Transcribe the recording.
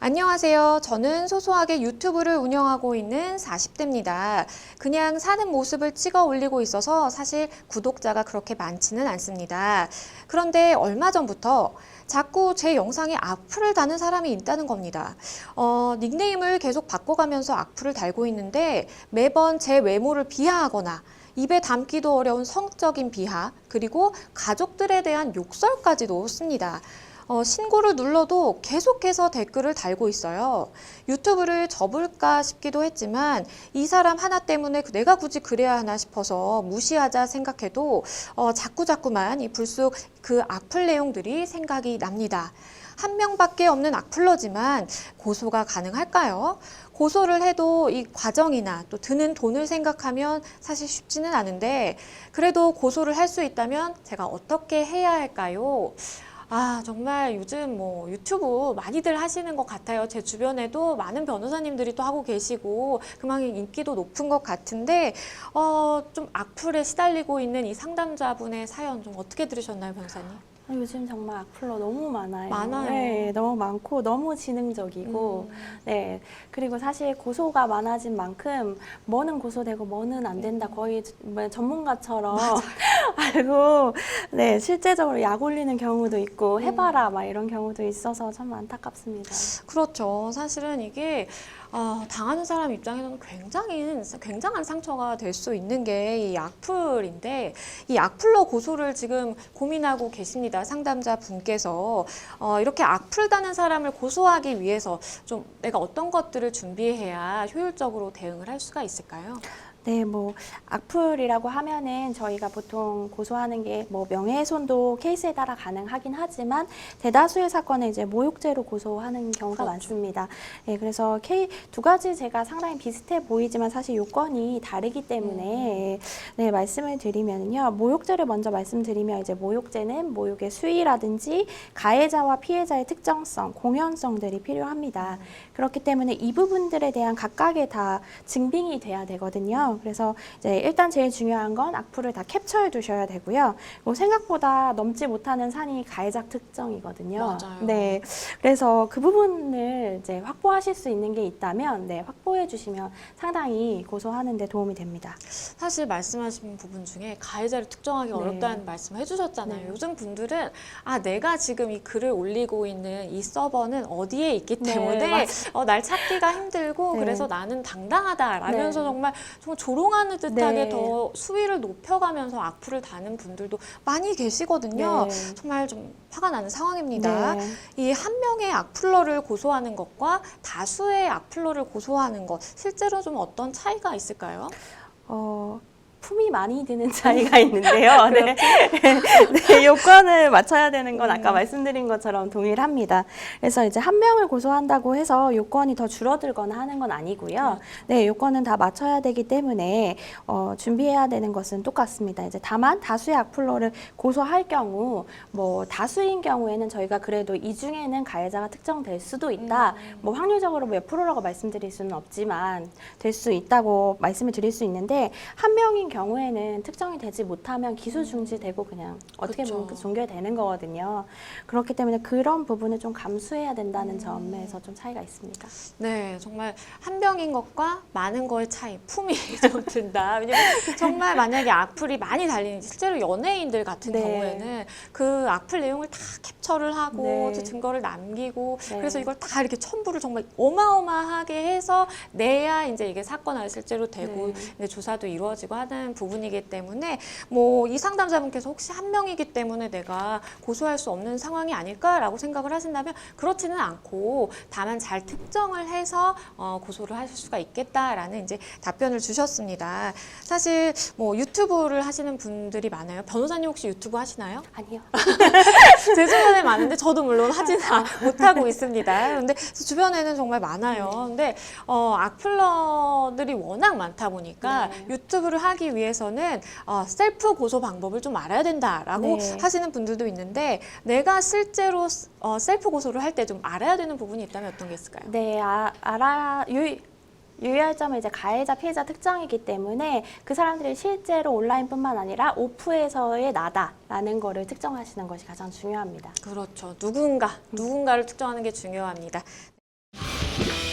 안녕하세요. 저는 소소하게 유튜브를 운영하고 있는 40대입니다. 그냥 사는 모습을 찍어 올리고 있어서 사실 구독자가 그렇게 많지는 않습니다. 그런데 얼마 전부터 자꾸 제 영상에 악플을 다는 사람이 있다는 겁니다. 닉네임을 계속 바꿔가면서 악플을 달고 있는데 매번 제 외모를 비하하거나 입에 담기도 어려운 성적인 비하, 그리고 가족들에 대한 욕설까지도 씁니다. 신고를 눌러도 계속해서 댓글을 달고 있어요. 유튜브를 접을까 싶기도 했지만 이 사람 하나 때문에 내가 굳이 그래야 하나 싶어서 무시하자 생각해도 자꾸만 이 불쑥 그 악플 내용들이 생각이 납니다. 한 명밖에 없는 악플러지만 고소가 가능할까요? 고소를 해도 이 과정이나 또 드는 돈을 생각하면 사실 쉽지는 않은데 그래도 고소를 할 수 있다면 제가 어떻게 해야 할까요? 정말 요즘 유튜브 많이들 하시는 것 같아요. 제 주변에도 많은 변호사님들이 또 하고 계시고 그만큼 인기도 높은 것 같은데 좀 악플에 시달리고 있는 이 상담자분의 사연 좀 어떻게 들으셨나요, 변호사님? 요즘 정말 악플러 너무 많아요. 많아요. 네, 너무 많고 너무 지능적이고 네, 그리고 사실 고소가 많아진 만큼 뭐는 고소되고 뭐는 안 된다 거의 전문가처럼 알고 네, 실제적으로 약 올리는 경우도 있고 해봐라 막 이런 경우도 있어서 참 안타깝습니다. 그렇죠. 사실은 이게 당하는 사람 입장에서는 굉장한 상처가 될 수 있는 게 이 악플인데 이 악플러 고소를 지금 고민하고 계십니다. 상담자 분께서 이렇게 악플 다는 사람을 고소하기 위해서 좀 내가 어떤 것들을 준비해야 효율적으로 대응을 할 수가 있을까요? 네, 악플이라고 하면은 저희가 보통 고소하는 게 명예훼손도 케이스에 따라 가능하긴 하지만 대다수의 사건은 이제 모욕죄로 고소하는 경우가 그렇죠. 많습니다. 네, 그래서 두 가지 제가 상당히 비슷해 보이지만 사실 요건이 다르기 때문에 네, 말씀을 드리면요. 모욕죄를 먼저 말씀드리면 이제 모욕죄는 모욕의 수위라든지 가해자와 피해자의 특정성, 공연성들이 필요합니다. 그렇기 때문에 이 부분들에 대한 각각의 다 증빙이 돼야 되거든요. 그래서 이제 일단 제일 중요한 건 악플을 다 캡처해 두셔야 되고요. 생각보다 넘지 못하는 산이 가해자 특정이거든요. 맞아요. 네, 그래서 그 부분을 이제 확보하실 수 있는 게 있다면 네, 확보해 주시면 상당히 고소하는 데 도움이 됩니다. 사실 말씀하신 부분 중에 가해자를 특정하기 어렵다는 말씀을 해주셨잖아요. 네. 요즘 분들은 내가 지금 이 글을 올리고 있는 이 서버는 어디에 있기 때문에 날 찾기가 힘들고 그래서 나는 당당하다라면서 정말 조롱하는 듯하게 더 수위를 높여가면서 악플을 다는 분들도 많이 계시거든요. 정말 좀 화가 나는 상황입니다. 이 한 명의 악플러를 고소하는 것과 다수의 악플러를 고소하는 것 실제로 좀 어떤 차이가 있을까요? 품이 많이 드는 차이가 있는데요. 네. 네, 요건을 맞춰야 되는 건 아까 말씀드린 것처럼 동일합니다. 그래서 이제 한 명을 고소한다고 해서 요건이 더 줄어들거나 하는 건 아니고요. 네, 요건은 다 맞춰야 되기 때문에 준비해야 되는 것은 똑같습니다. 이제 다만 다수의 악플러를 고소할 경우 다수인 경우에는 저희가 그래도 이 중에는 가해자가 특정될 수도 있다. 확률적으로 몇 프로라고 말씀드릴 수는 없지만 될 수 있다고 말씀을 드릴 수 있는데 한 명인 경우에는 특정이 되지 못하면 기소 중지되고 그냥 어떻게 보면 종결되는 거거든요. 그렇기 때문에 그런 부분을 좀 감수해야 된다는 점에서 좀 차이가 있습니다. 네, 정말 한 명인 것과 많은 거의 차이, 품이 좀 든다. 왜냐면 정말 만약에 악플이 많이 달리는 실제로 연예인들 같은 경우에는 그 악플 내용을 다 캡처를 하고 또 증거를 남기고 그래서 이걸 다 이렇게 첨부를 정말 어마어마하게 해서 내야 이제 이게 사건화가 실제로 되고 이제 조사도 이루어지고 하는 부분이기 때문에 이 상담자분께서 혹시 한 명이기 때문에 내가 고소할 수 없는 상황이 아닐까라고 생각을 하신다면 그렇지는 않고 다만 잘 특정을 해서 고소를 하실 수가 있겠다라는 이제 답변을 주셨습니다. 사실 유튜브를 하시는 분들이 많아요. 변호사님 혹시 유튜브 하시나요? 아니요. 제 주변에 많은데 저도 물론 하지는 못하고 있습니다. 그런데 주변에는 정말 많아요. 근데 악플러들이 워낙 많다 보니까 유튜브를 하기 위해서는 셀프 고소 방법을 좀 알아야 된다라고 하시는 분들도 있는데 내가 실제로 셀프 고소를 할 때 좀 알아야 되는 부분이 있다면 어떤 게 있을까요? 네, 유의할 점은 이제 가해자, 피해자 특정이기 때문에 그 사람들이 실제로 온라인뿐만 아니라 오프에서의 나다라는 거를 특정하시는 것이 가장 중요합니다. 그렇죠. 누군가를 특정하는 게 중요합니다. 수령.